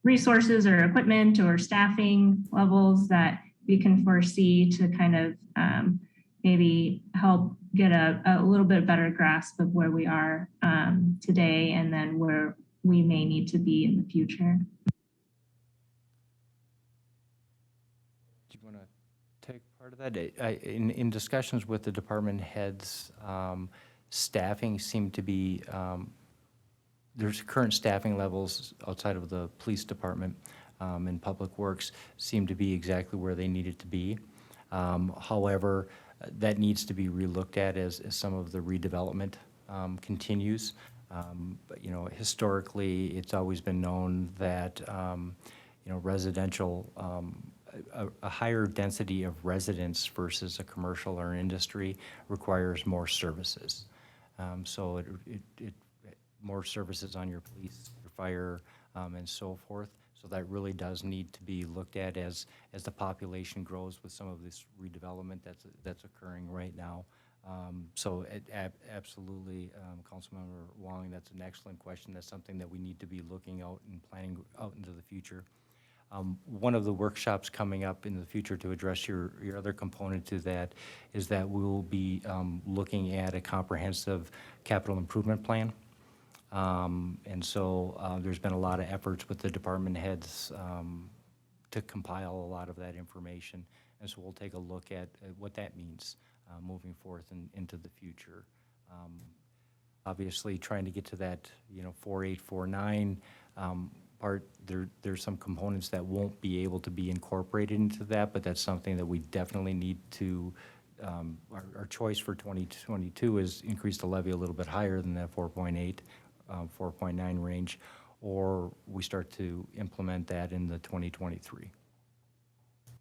[SPEAKER 4] resources or equipment or staffing levels that we can foresee to kind of maybe help get a little bit better grasp of where we are today and then where we may need to be in the future?
[SPEAKER 6] Do you want to take part of that? In discussions with the department heads, staffing seemed to be, there's current staffing levels outside of the police department and public works seem to be exactly where they needed to be. However, that needs to be relooked at as some of the redevelopment continues. But, historically, it's always been known that, residential, a higher density of residents versus a commercial or industry requires more services. So it more services on your police, your fire, and so forth. So that really does need to be looked at as the population grows with some of this redevelopment that's occurring right now. So absolutely, Councilmember Wong, that's an excellent question. That's something that we need to be looking out and planning out into the future. One of the workshops coming up in the future to address your other component to that is that we will be looking at a comprehensive capital improvement plan. And so there's been a lot of efforts with the department heads to compile a lot of that information. And so we'll take a look at what that means moving forth into the future. Obviously, trying to get to that, 4.8, 4.9 part, there's some components that won't be able to be incorporated into that, but that's something that we definitely need to, our choice for 2022 is increase the levy a little bit higher than that 4.8. 4.9 range, or we start to implement that in the 2023.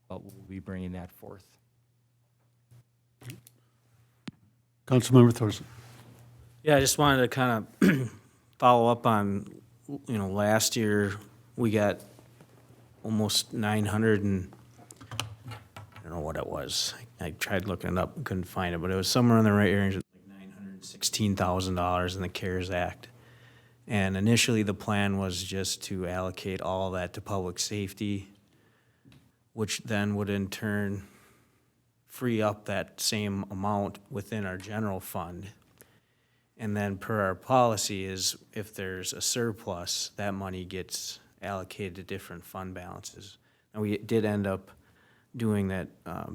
[SPEAKER 6] But we'll be bringing that forth
[SPEAKER 1] Councilmember Thorson.
[SPEAKER 3] Yeah, I just wanted to kind of follow up on, last year, we got almost 900 and, I don't know what it was. I tried looking it up and couldn't find it, but it was somewhere in the right range of like $916,000 in the CARES Act. And initially, the plan was just to allocate all of that to public safety, which then would in turn free up that same amount within our general fund. And then per our policy is if there's a surplus, that money gets allocated to different fund balances. And we did end up doing that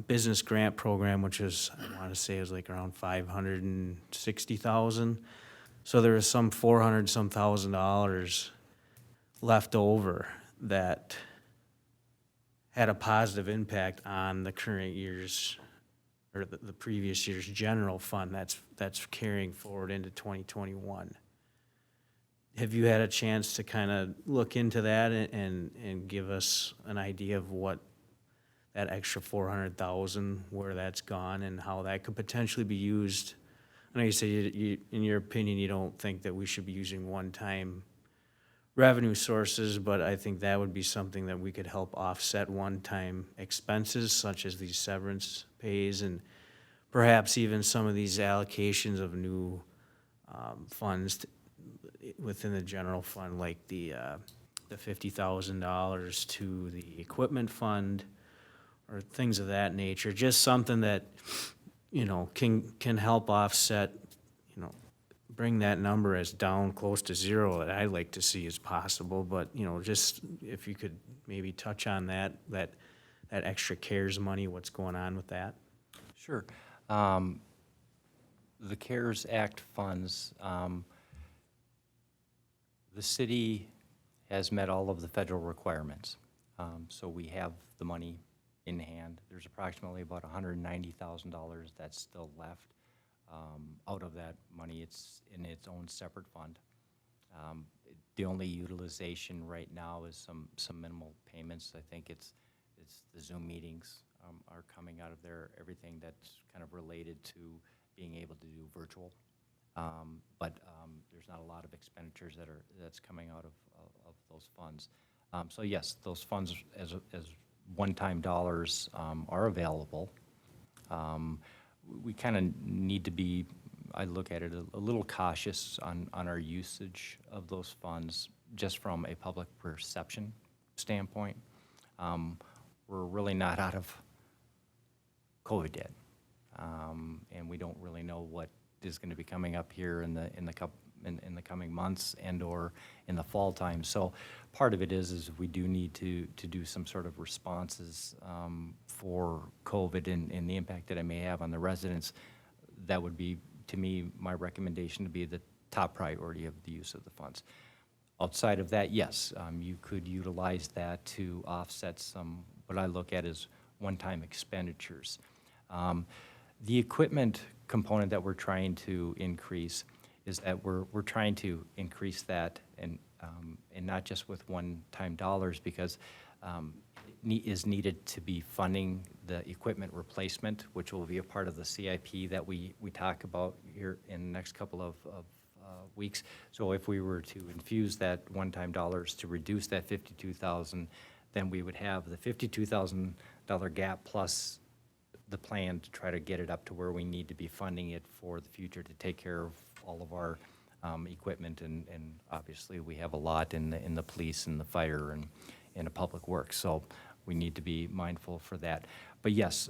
[SPEAKER 3] business grant program, which is, I want to say, is like around 560,000. So there was some 400 some thousand dollars left over that had a positive impact on the current year's or the previous year's general fund that's carrying forward into 2021. Have you had a chance to kind of look into that and give us an idea of what that extra 400,000, where that's gone and how that could potentially be used? I know you said in your opinion, you don't think that we should be using one-time revenue sources, but I think that would be something that we could help offset one-time expenses such as these severance pays and perhaps even some of these allocations of new funds within the general fund, like the $50,000 to the equipment fund or things of that nature. Just something that, can help offset, bring that number as down close to zero that I'd like to see as possible. But, just if you could maybe touch on that extra CARES money, what's going on with that?
[SPEAKER 6] Sure. The CARES Act funds, the city has met all of the federal requirements. So we have the money in hand. There's approximately about $190,000 that's still left. Out of that money, it's in its own separate fund. The only utilization right now is some minimal payments. I think it's the Zoom meetings are coming out of there, everything that's kind of related to being able to do virtual. But there's not a lot of expenditures that's coming out of those funds. So yes, those funds as one-time dollars are available. We kind of need to be, I look at it, a little cautious on our usage of those funds just from a public perception standpoint. We're really not out of COVID yet. And we don't really know what is going to be coming up here in the coming months and or in the fall time. So part of it is we do need to do some sort of responses for COVID and the impact that it may have on the residents. That would be, to me, my recommendation to be the top priority of the use of the funds. Outside of that, yes, you could utilize that to offset some, what I look at as one-time expenditures. The equipment component that we're trying to increase is that we're trying to increase that and not just with one-time dollars because is needed to be funding the equipment replacement, which will be a part of the CIP that we talk about here in the next couple of weeks. So if we were to infuse that one-time dollars to reduce that $52,000, then we would have the $52,000 gap plus the plan to try to get it up to where we need to be funding it for the future to take care of all of our equipment, and obviously we have a lot in the police and the fire and in the public works, so we need to be mindful for that. But yes,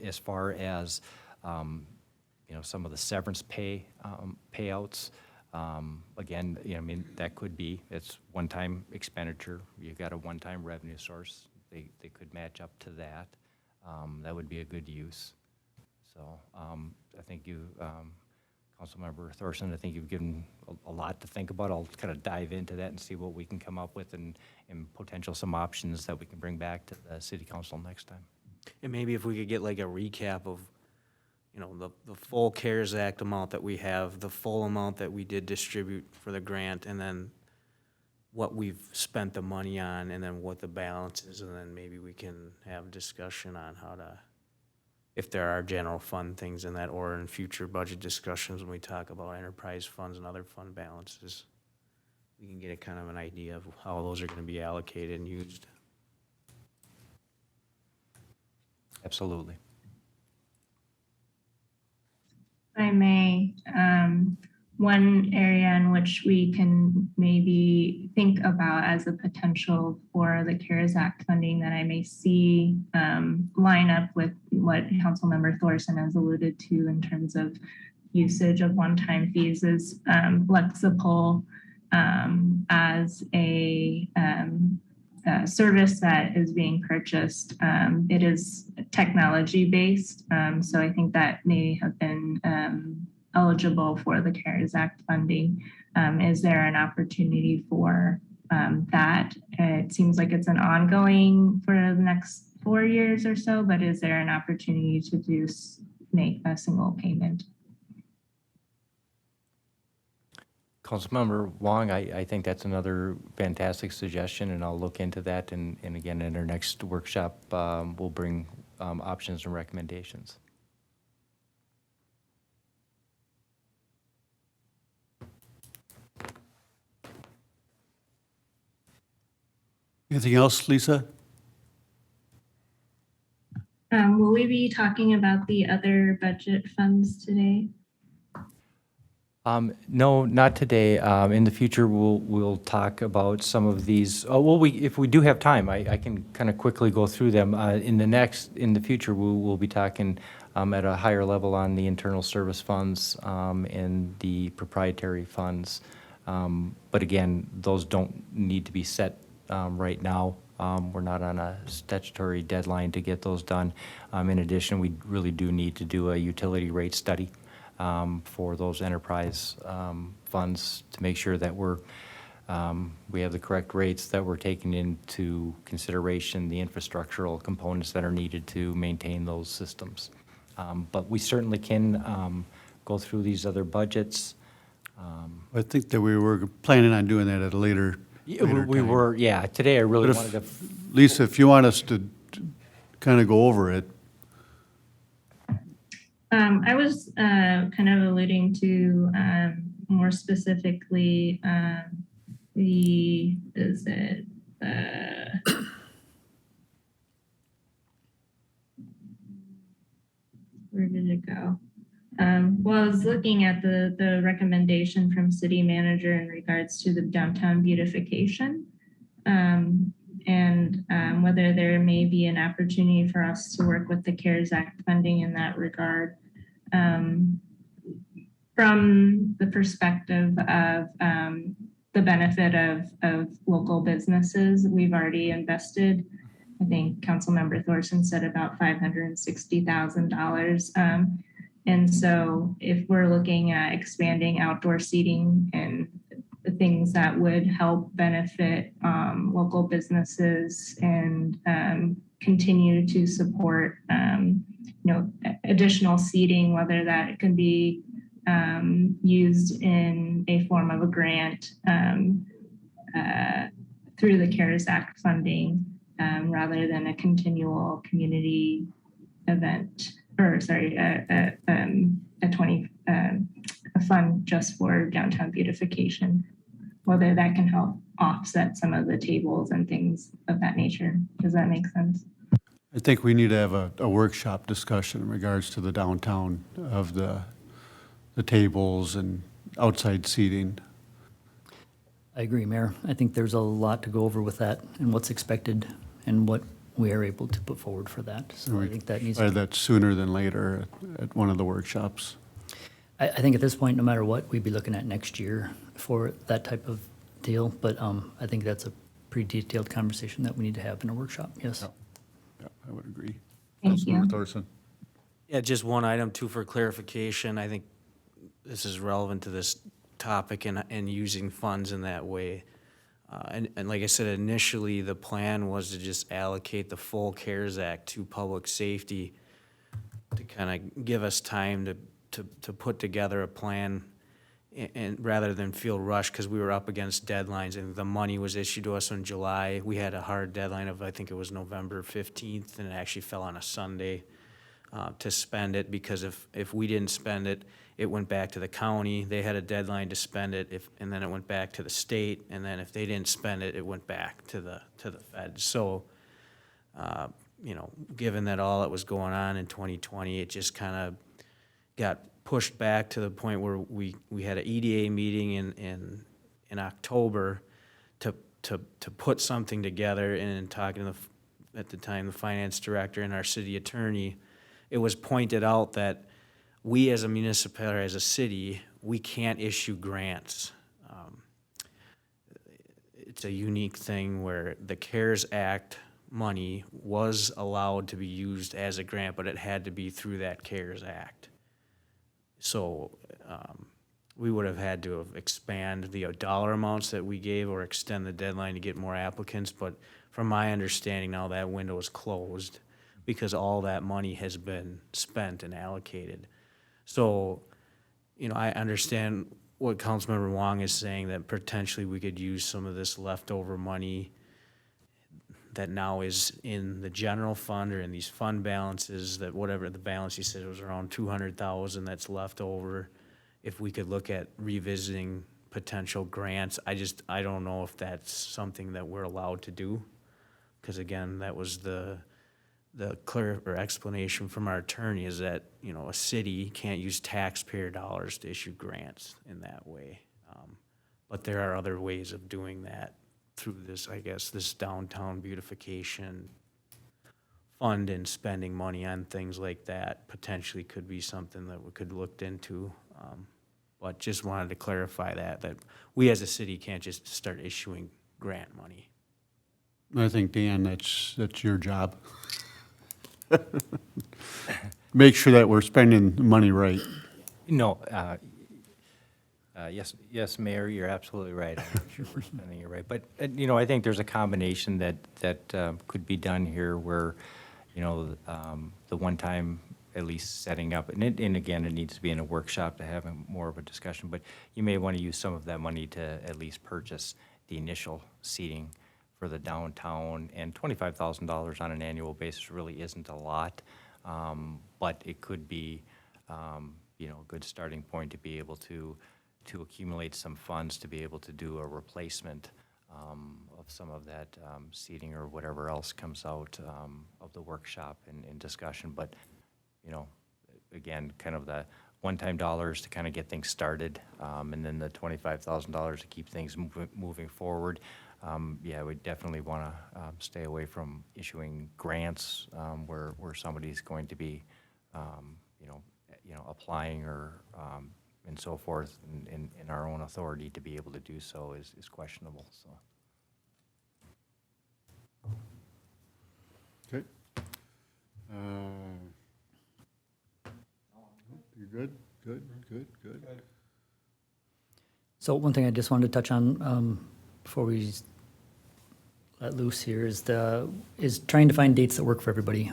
[SPEAKER 6] as far as some of the severance payouts, again, I mean that could be it's one-time expenditure. You've got a one-time revenue source. They could match up to that. That would be a good use. So I think you, Councilmember Thorson, I think you've given a lot to think about. I'll kind of dive into that and see what we can come up with and potential some options that we can bring back to the City Council next time.
[SPEAKER 3] And maybe if we could get like a recap of, the full CARES Act amount that we have, the full amount that we did distribute for the grant, and then what we've spent the money on, and then what the balance is, and then maybe we can have discussion on how to if there are general fund things in that, or in future budget discussions when we talk about enterprise funds and other fund balances, we can get a kind of an idea of how those are gonna be allocated and used.
[SPEAKER 6] Absolutely.
[SPEAKER 4] If I may, one area in which we can maybe think about as a potential for the CARES Act funding that I may see line up with what Councilmember Thorson has alluded to in terms of usage of one-time fees is Lexipol as a service that is being purchased. It is technology-based, so I think that may have been eligible for the CARES Act funding. Is there an opportunity for that? It seems like it's an ongoing for the next 4 years or so, but is there an opportunity to make a single payment?
[SPEAKER 6] Councilmember Wong, I think that's another fantastic suggestion, and I'll look into that. And again, in our next workshop, we'll bring options and recommendations.
[SPEAKER 1] Anything else, Lisa?
[SPEAKER 4] Will we be talking about the other budget funds today?
[SPEAKER 6] No, not today. In the future, we'll talk about some of these. Oh, well, if we do have time, I can kind of quickly go through them. In the future, we'll be talking at a higher level on the internal service funds and the proprietary funds. But again, those don't need to be set right now. We're not on a statutory deadline to get those done. In addition, we really do need to do a utility rate study for those enterprise funds to make sure that we have the correct rates, that we're taking into consideration the infrastructural components that are needed to maintain those systems. But we certainly can go through these other budgets.
[SPEAKER 1] I think that we were planning on doing that at a later
[SPEAKER 6] We
[SPEAKER 1] time.
[SPEAKER 6] were, yeah, today I really
[SPEAKER 1] But
[SPEAKER 6] wanted to.
[SPEAKER 1] Lisa, if you want us to kind of go over it,
[SPEAKER 4] I was kind of alluding to more specifically where did it go? Well, I was looking at the recommendation from city manager in regards to the downtown beautification. And whether there may be an opportunity for us to work with the CARES Act funding in that regard. From the perspective of the benefit of local businesses, we've already invested, I think Councilmember Thorson said about $560,000. And so if we're looking at expanding outdoor seating and the things that would help benefit local businesses and continue to support additional seating, whether that can be used in a form of a grant through the CARES Act funding rather than a continual community event, or sorry, a fund just for downtown beautification, whether that can help offset some of the tables and things of that nature. Does that make sense?
[SPEAKER 1] I think we need to have a workshop discussion in regards to the downtown of the tables and outside seating.
[SPEAKER 5] I agree, Mayor. I think there's a lot to go over with that and what's expected and what we are able to put forward for that. So I think that needs
[SPEAKER 1] Try
[SPEAKER 5] to,
[SPEAKER 1] that sooner than later at one of the workshops.
[SPEAKER 5] I think at this point, no matter what, we'd be looking at next year for that type of deal. But I think that's a pretty detailed conversation that we need to have in a workshop, yes.
[SPEAKER 1] Yeah, I would agree.
[SPEAKER 4] Thank you.
[SPEAKER 1] Councilmember Thorson.
[SPEAKER 3] Yeah, just one item too for clarification. I think this is relevant to this topic and using funds in that way. And like I said, initially, the plan was to just allocate the full CARES Act to public safety to kind of give us time to put together a plan and rather than feel rushed because we were up against deadlines and the money was issued to us in July. We had a hard deadline of, I think it was November 15th, and it actually fell on a Sunday. to spend it, because if we didn't spend it, it went back to the county, they had a deadline to spend it, and then it went back to the state, and then if they didn't spend it, it went back to the feds. So, you know, given that all that was going on in 2020, it just kind of got pushed back to the point where we had an EDA meeting in October to put something together, and in talking to at the time, the finance director and our city attorney, it was pointed out that we as a municipality, as a city, we can't issue grants. It's a unique thing where the CARES Act money was allowed to be used as a grant, but it had to be through that CARES Act. So we would have had to have expand the dollar amounts that we gave or extend the deadline to get more applicants, but from my understanding now, that window is closed because all that money has been spent and allocated. So, you know, I understand what Councilmember Wong is saying, that potentially we could use some of this leftover money that now is in the general fund or in these fund balances, that whatever the balance, he said it was around 200,000 that's left over. If we could look at revisiting potential grants, I don't know if that's something that we're allowed to do. Because again, that was the clear or explanation from our attorney, is that, you know, a city can't use taxpayer dollars to issue grants in that way. But there are other ways of doing that through this, I guess, this downtown beautification fund, and spending money on things like that potentially could be something that we could look into. But just wanted to clarify that we as a city can't just start issuing grant money.
[SPEAKER 1] I think, Dan, that's your job. Make sure that we're spending the money right.
[SPEAKER 6] No, yes, Mayor, you're absolutely right. I'm not sure we're spending it right. But, you know, I think there's a combination that could be done here where, you know, the one time at least setting up, and again, it needs to be in a workshop to have more of a discussion, but you may want to use some of that money to at least purchase the initial seating for the downtown, and $25,000 on an annual basis really isn't a lot, but it could be, you know, a good starting point to be able to accumulate some funds to be able to do a replacement of some of that seating or whatever else comes out of the workshop and discussion. But, you know, again, kind of the one-time dollars to kind of get things started, and then the $25,000 to keep things moving forward. Yeah, we definitely want to stay away from issuing grants where somebody's going to be, you know, applying or and so forth, in our own authority to be able to do so is questionable. So.
[SPEAKER 1] Okay. You good? Good.
[SPEAKER 5] So one thing I just wanted to touch on before we let loose here is trying to find dates that work for everybody.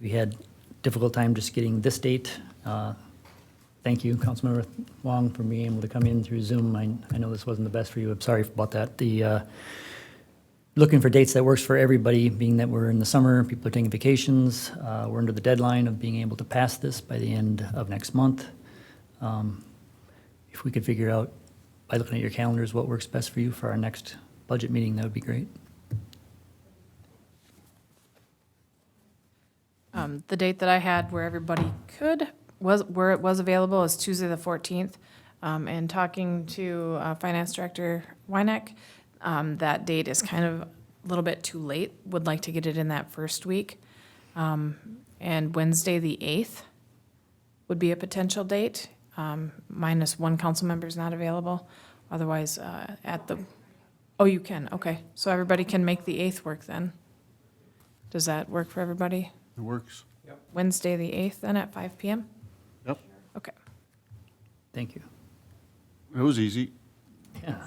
[SPEAKER 5] We had difficult time just getting this date. Thank you, Councilmember Wong, for being able to come in through Zoom. I know this wasn't the best for you. I'm sorry about that. Looking for dates that works for everybody, being that we're in the summer, people are taking vacations. We're under the deadline of being able to pass this by the end of next month. If we could figure out by looking at your calendars what works best for you for our next budget meeting, that would be great.
[SPEAKER 2] The date that I had where everybody where it was available is Tuesday the 14th. And talking to Finance Director Wyneck, that date is kind of a little bit too late. Would like to get it in that first week. And Wednesday the 8th would be a potential date, minus one council member is not available. Otherwise, oh, you can, okay. So everybody can make the 8th work then? Does that work for everybody?
[SPEAKER 1] It works.
[SPEAKER 2] Wednesday the 8th then at 5 PM?
[SPEAKER 1] Yep.
[SPEAKER 2] Okay.
[SPEAKER 5] Thank you.
[SPEAKER 1] It was easy.
[SPEAKER 5] Yeah.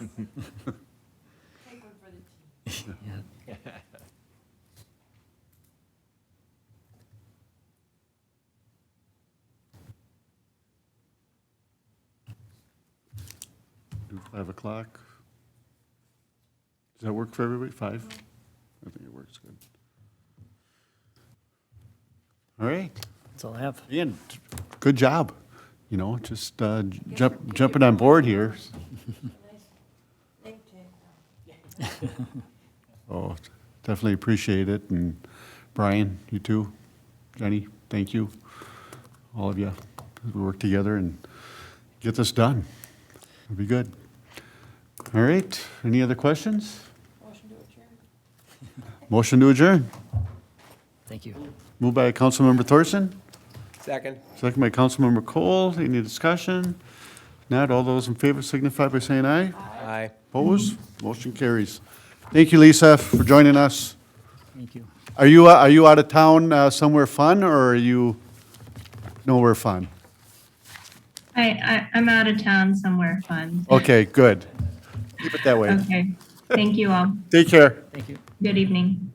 [SPEAKER 1] Do 5 o'clock. Does that work for everybody? 5? I think it works good. All right.
[SPEAKER 5] That's all I have.
[SPEAKER 1] Ian, good job. You know, just jumping on board here. Oh, definitely appreciate it. And Brian, you too. Jenny, thank you. All of you. We work together and get this done. It'll be good. All right. Any other questions? Motion to adjourn.
[SPEAKER 5] Thank you.
[SPEAKER 1] Moved by Councilmember Thorson,
[SPEAKER 8] Second.
[SPEAKER 1] second by Councilmember Cole. Any discussion? Not, all those in favor signify by saying aye.
[SPEAKER 8] Aye.
[SPEAKER 1] Opposed? Motion carries. Thank you, Lisa, for joining us.
[SPEAKER 5] Thank you.
[SPEAKER 1] Are you out of town somewhere fun, or are you nowhere fun?
[SPEAKER 4] I'm out of town somewhere fun.
[SPEAKER 1] Okay, good. Keep it that way.
[SPEAKER 4] Okay. Thank you all.
[SPEAKER 1] Take care.
[SPEAKER 5] Thank you.
[SPEAKER 4] Good evening.